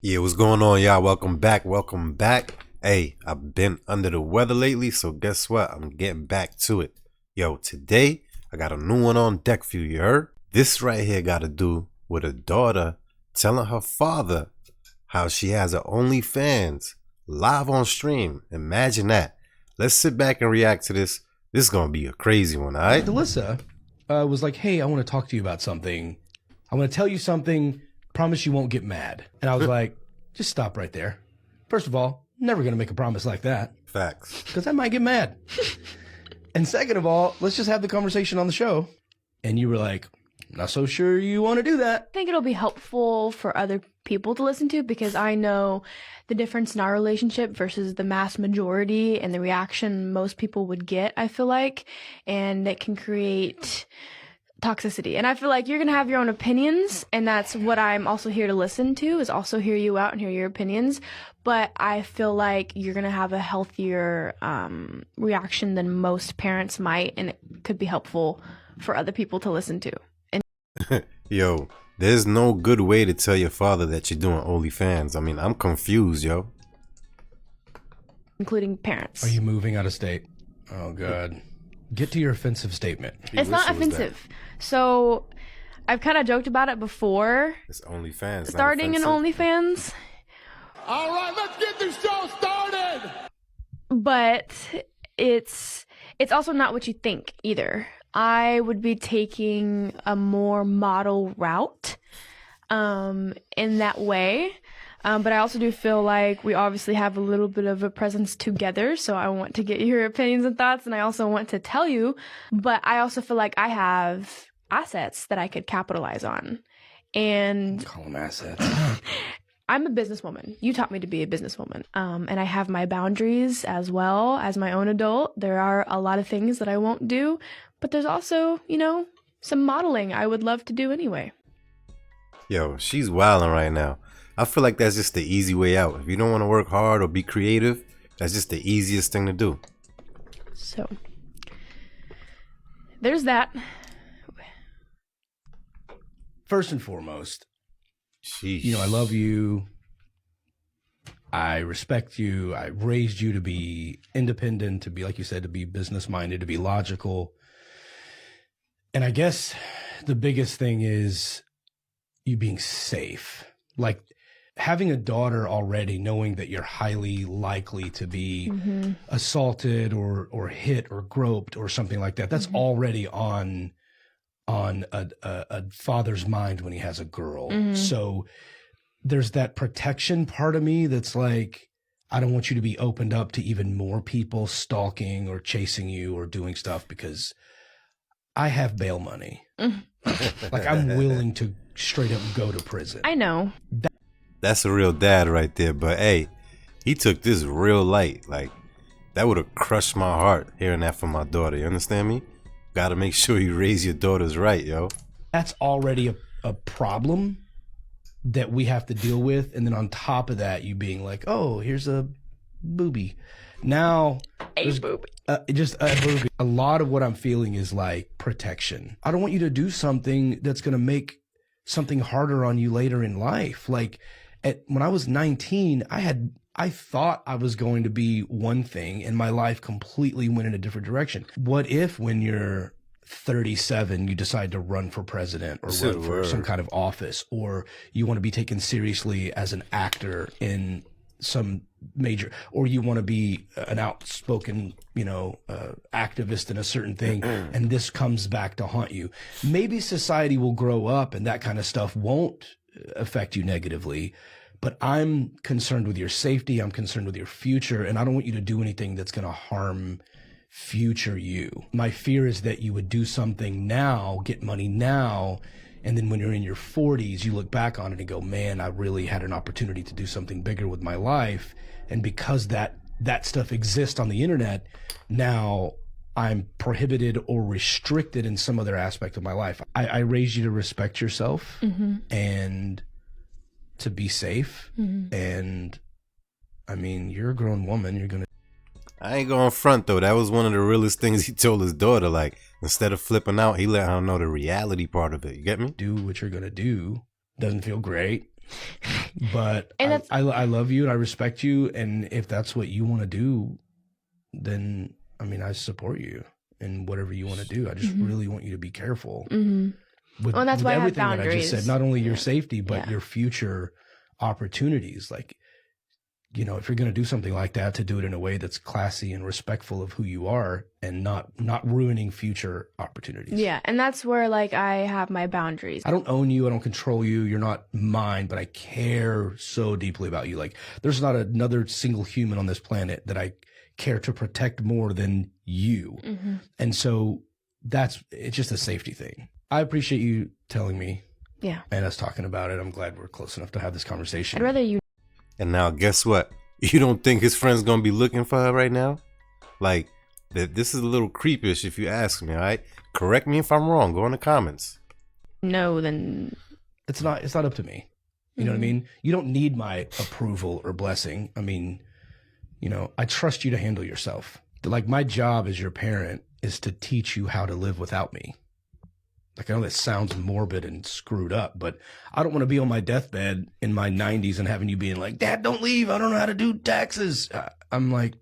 Yeah, what's going on, y'all? Welcome back. Welcome back. Hey, I've been under the weather lately, so guess what? I'm getting back to it. Yo, today I got a new one on deck for you, you heard? This right here got to do with a daughter telling her father how she has her OnlyFans live on stream. Imagine that. Let's sit back and react to this. This is going to be a crazy one, all right? Delissa was like, hey, I want to talk to you about something. I want to tell you something. Promise you won't get mad. And I was like, just stop right there. First of all, never going to make a promise like that. Facts. Because I might get mad. And second of all, let's just have the conversation on the show. And you were like, not so sure you want to do that. I think it'll be helpful for other people to listen to because I know the difference in our relationship versus the mass majority and the reaction most people would get, I feel like. And it can create toxicity. And I feel like you're going to have your own opinions, and that's what I'm also here to listen to, is also hear you out and hear your opinions. But I feel like you're going to have a healthier reaction than most parents might, and it could be helpful for other people to listen to. And Yo, there's no good way to tell your father that you're doing OnlyFans. I mean, I'm confused, yo. including parents. Are you moving out of state? Oh, God. Get to your offensive statement. It's not offensive. So I've kind of joked about it before. It's OnlyFans. Starting in OnlyFans. All right, let's get this show started. But it's also not what you think either. I would be taking a more model route in that way. But I also do feel like we obviously have a little bit of a presence together. So I want to get your opinions and thoughts. And I also want to tell you. But I also feel like I have assets that I could capitalize on. And Call them assets. I'm a businesswoman. You taught me to be a businesswoman. And I have my boundaries as well as my own adult. There are a lot of things that I won't do. But there's also, some modeling I would love to do anyway. Yo, she's wilding right now. I feel like that's just the easy way out. If you don't want to work hard or be creative, that's just the easiest thing to do. So, there's that. First and foremost, Sheesh. I love you. I respect you. I raised you to be independent, to be, like you said, to be business-minded, to be logical. And I guess the biggest thing is you being safe. Like, having a daughter already, knowing that you're highly likely to be assaulted or hit or groped or something like that, that's already on a father's mind when he has a girl. So there's that protection part of me that's like, I don't want you to be opened up to even more people stalking or chasing you or doing stuff, because I have bail money. Like, I'm willing to straight up go to prison. I know. That's a real dad right there. But hey, he took this real light. Like, that would have crushed my heart hearing that from my daughter. You understand me? Gotta make sure you raise your daughters right, yo. That's already a problem that we have to deal with. And then on top of that, you being like, oh, here's a booby. Now, A boob. just a booby. A lot of what I'm feeling is like protection. I don't want you to do something that's going to make something harder on you later in life. Like, when I was 19, I thought I was going to be one thing, and my life completely went in a different direction. What if when you're 37, you decide to run for president or run for some kind of office, or you want to be taken seriously as an actor in some major, or you want to be an outspoken, activist in a certain thing, and this comes back to haunt you? Maybe society will grow up and that kind of stuff won't affect you negatively, but I'm concerned with your safety. I'm concerned with your future, and I don't want you to do anything that's going to harm future you. My fear is that you would do something now, get money now, and then when you're in your 40s, you look back on it and go, man, I really had an opportunity to do something bigger with my life. And because that stuff exists on the internet, now I'm prohibited or restricted in some other aspect of my life. I raised you to respect yourself and to be safe. And I mean, you're a grown woman. You're going to. I ain't going front though. That was one of the realest things he told his daughter. Like, instead of flipping out, he let her know the reality part of it. You get me? do what you're going to do. Doesn't feel great. But And I love you and I respect you. And if that's what you want to do, then I mean, I support you in whatever you want to do. I just really want you to be careful with, Well, that's with why I have everything that I just said. boundaries. Not only your safety, but Yeah. your future opportunities. Like, you know, if you're going to do something like that, to do it in a way that's classy and respectful of who you are and not ruining future opportunities. Yeah, and that's where like I have my boundaries. I don't own you. I don't control you. You're not mine, but I care so deeply about you. Like, there's not another single human on this planet that I care to protect more than you. And so it's just a safety thing. I appreciate you telling me Yeah. and us talking about it. I'm glad we're close enough to have this conversation. I'd rather you. And now, guess what? You don't think his friend's gonna be looking for her right now? Like, this is a little creepish if you ask me, all right? Correct me if I'm wrong. Go in the comments. No, then It's not up to me. You know what I mean? You don't need my approval or blessing. I mean, you know, I trust you to handle yourself. Like, my job as your parent is to teach you how to live without me. Like, I know that sounds morbid and screwed up, but I don't want to be on my deathbed in my 90s and having you being like, Dad, don't leave. I don't know how to do taxes. I'm like,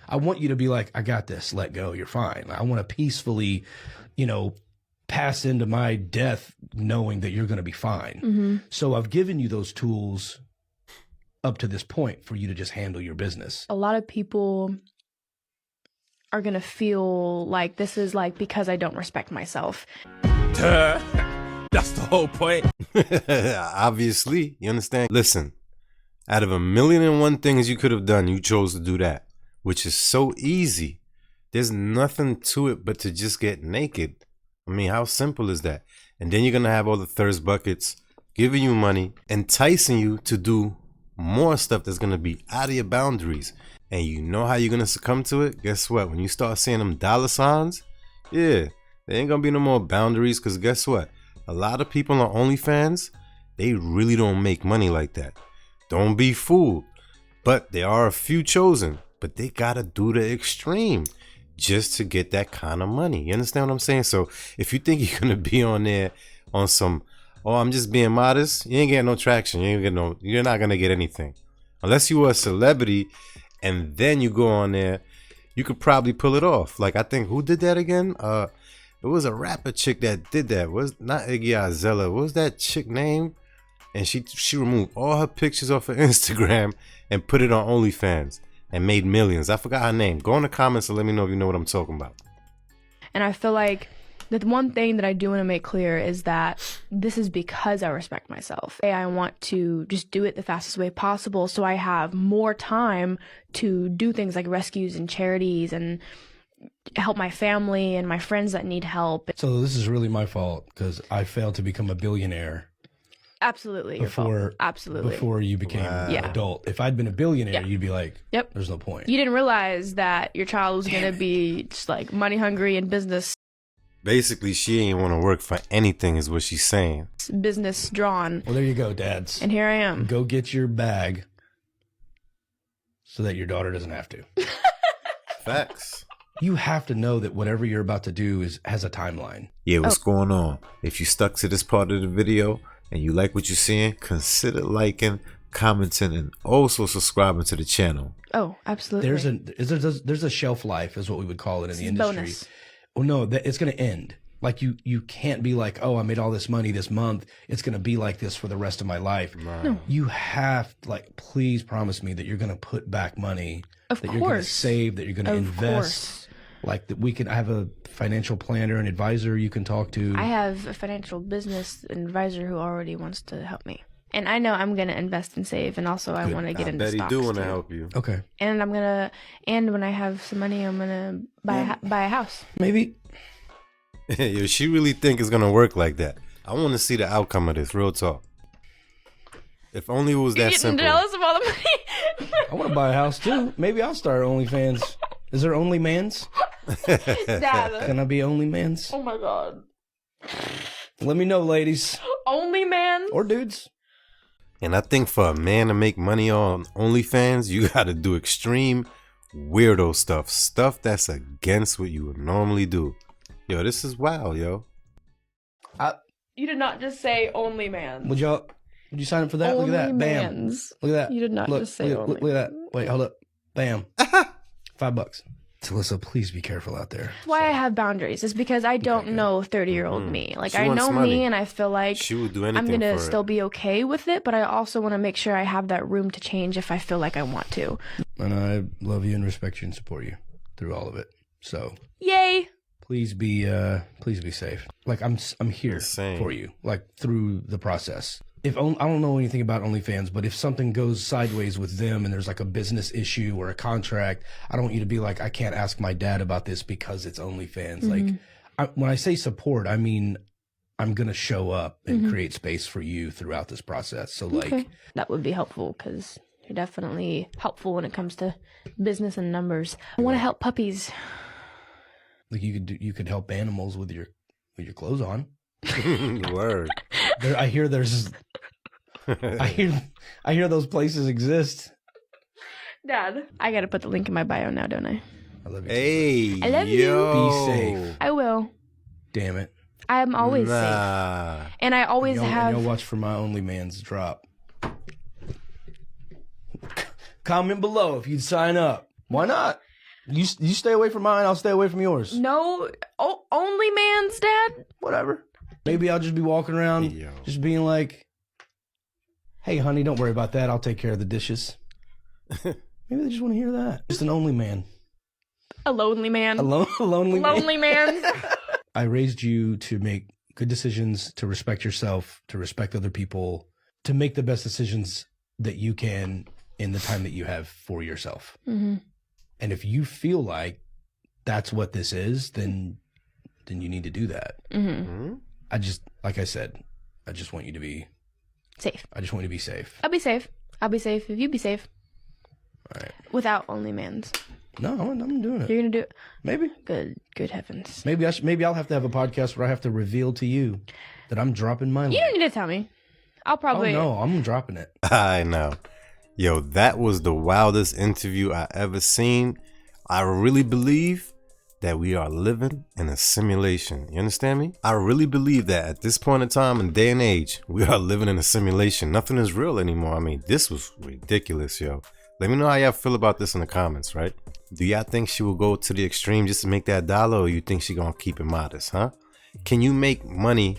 I want you to be like, I got this. Let go. You're fine. I want to peacefully, you know, pass into my death knowing that you're going to be fine. So I've given you those tools up to this point for you to just handle your business. a lot of people are going to feel like this is like because I don't respect myself. That's the whole point. Obviously, you understand? Listen, out of 1,000,001 things you could have done, you chose to do that, which is so easy. There's nothing to it but to just get naked. I mean, how simple is that? And then you're going to have all the thirst buckets giving you money, enticing you to do more stuff that's going to be out of your boundaries. And you know how you're going to succumb to it? Guess what? When you start seeing them dollar signs, yeah, there ain't going to be no more boundaries, because guess what? A lot of people on OnlyFans, they really don't make money like that. Don't be fooled. But there are a few chosen, but they got to do the extreme just to get that kind of money. You understand what I'm saying? So if you think you're going to be on there on some, oh, I'm just being modest, you ain't getting no traction. You're not going to get anything. Unless you are a celebrity and then you go on there, you could probably pull it off. Like, I think, who did that again? It was a rapper chick that did that. Was not Iggy Azalea. What was that chick name? And she removed all her pictures off of Instagram and put it on OnlyFans and made millions. I forgot her name. Go in the comments and let me know if you know what I'm talking about. And I feel like the one thing that I do want to make clear is that this is because I respect myself. I want to just do it the fastest way possible so I have more time to do things like rescues and charities and help my family and my friends that need help. So this is really my fault because I failed to become a billionaire Absolutely your fault. Absolutely. before you became an Yeah. adult. If I'd been a billionaire, Yeah. you'd be like, Yep. there's no point. You didn't realize that your child was going to be just like money hungry and business Basically, she ain't want to work for anything is what she's saying. drawn. Well, there you go, dads. And here I am. Go get your bag so that your daughter doesn't have to. Facts. You have to know that whatever you're about to do has a timeline. Yeah, what's going on? If you stuck to this part of the video and you like what you're seeing, consider liking, commenting, and also subscribing to the channel. Oh, absolutely. There's a shelf life, is what we would call it in the industry. Bonus. Well, no, it's going to end. Like, you can't be like, oh, I made all this money this month. It's going to be like this for the rest of my life. No. You have, like, please promise me that you're going to put back money, Of that you're going to course. save, that you're going to Of invest. course. Like, that I have a financial planner, an advisor you can talk to. I have a financial business advisor who already wants to help me. And I know I'm going to invest and save, and also I want to get I into bet he stocks do want to too. help you. Okay. And and when I have some money, I'm gonna buy a house. Maybe. Yo, she really think it's gonna work like that. I want to see the outcome of this. Real talk. If only it was You're that getting simple. jealous of all the money. I want to buy a house too. Maybe I'll start OnlyFans. Is there OnlyMans? Dad. Can I be OnlyMans? Oh my god. Let me know, ladies. Only man. Or dudes. And I think for a man to make money on OnlyFans, you got to do extreme weirdo stuff. Stuff that's against what you would normally do. Yo, this is wild, yo. You did not just say only man. Would y'all Did you sign up for that? Look at that. Bam. Only-mans. Look at that. You did not Look, just say look, only. look at that. Wait, hold up. Bam. $5. Alyssa, please be careful out there. That's why I have boundaries. Is because I don't know 30-year-old me. Like, She I wants know money. me, and I feel like She would do anything I'm gonna for still it. be okay with it. But I also want to make sure I have that room to change if I feel like I want to. And I love you and respect you and support you through all of it. So Yay! please be safe. Like I'm here Insane. for you. Like through the process. I don't know anything about OnlyFans, but if something goes sideways with them and there's like a business issue or a contract, I don't want you to be like, I can't ask my dad about this because it's OnlyFans. Like when I say support, I mean I'm gonna show up and create space for you throughout this process. So like, Okay. That would be helpful because you're definitely helpful when it comes to business and numbers. I want to help puppies. like you could help animals with your clothes on. Word. I hear those places exist. Dad, I gotta put the link in my bio now, don't I? I love you. Hey, I love you. yo. Be safe. I will. Damn it. I'm always safe, Nah. and I always And have. you'll watch for my OnlyMans drop. Comment below if you'd sign up. Why not? You stay away from mine, I'll stay away from yours. No, only man's dad. Whatever. Maybe I'll just be walking around Yo. just being like, hey, honey, don't worry about that. I'll take care of the dishes. Maybe they just want to hear that. Just an only man. A lonely man. A lonely man. Lonely man. I raised you to make good decisions, to respect yourself, to respect other people, to make the best decisions that you can in the time that you have for yourself. Mm-hmm. And if you feel like that's what this is, then you need to do that. Mm-hmm. I just, like I said, I just want you to be Safe. I just want you to be safe. I'll be safe. I'll be safe if you be safe. All right. Without only man's. No, I'm doing it. You're gonna do it. Maybe. Good heavens. Maybe I'll have to have a podcast where I have to reveal to you that I'm dropping my You link. don't need to tell me. I'll probably. Oh no, I'm dropping it. I know. Yo, that was the wildest interview I ever seen. I really believe that we are living in a simulation. You understand me? I really believe that at this point in time and day and age, we are living in a simulation. Nothing is real anymore. I mean, this was ridiculous, yo. Let me know how y'all feel about this in the comments, right? Do y'all think she will go to the extreme just to make that dollar, or you think she gonna keep it modest, huh? Can you make money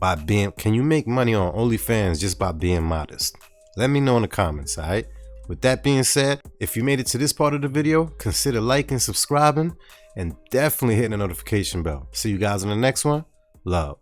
on OnlyFans just by being modest? Let me know in the comments, alright? With that being said, if you made it to this part of the video, consider liking, subscribing, and definitely hitting the notification bell. See you guys in the next one. Love.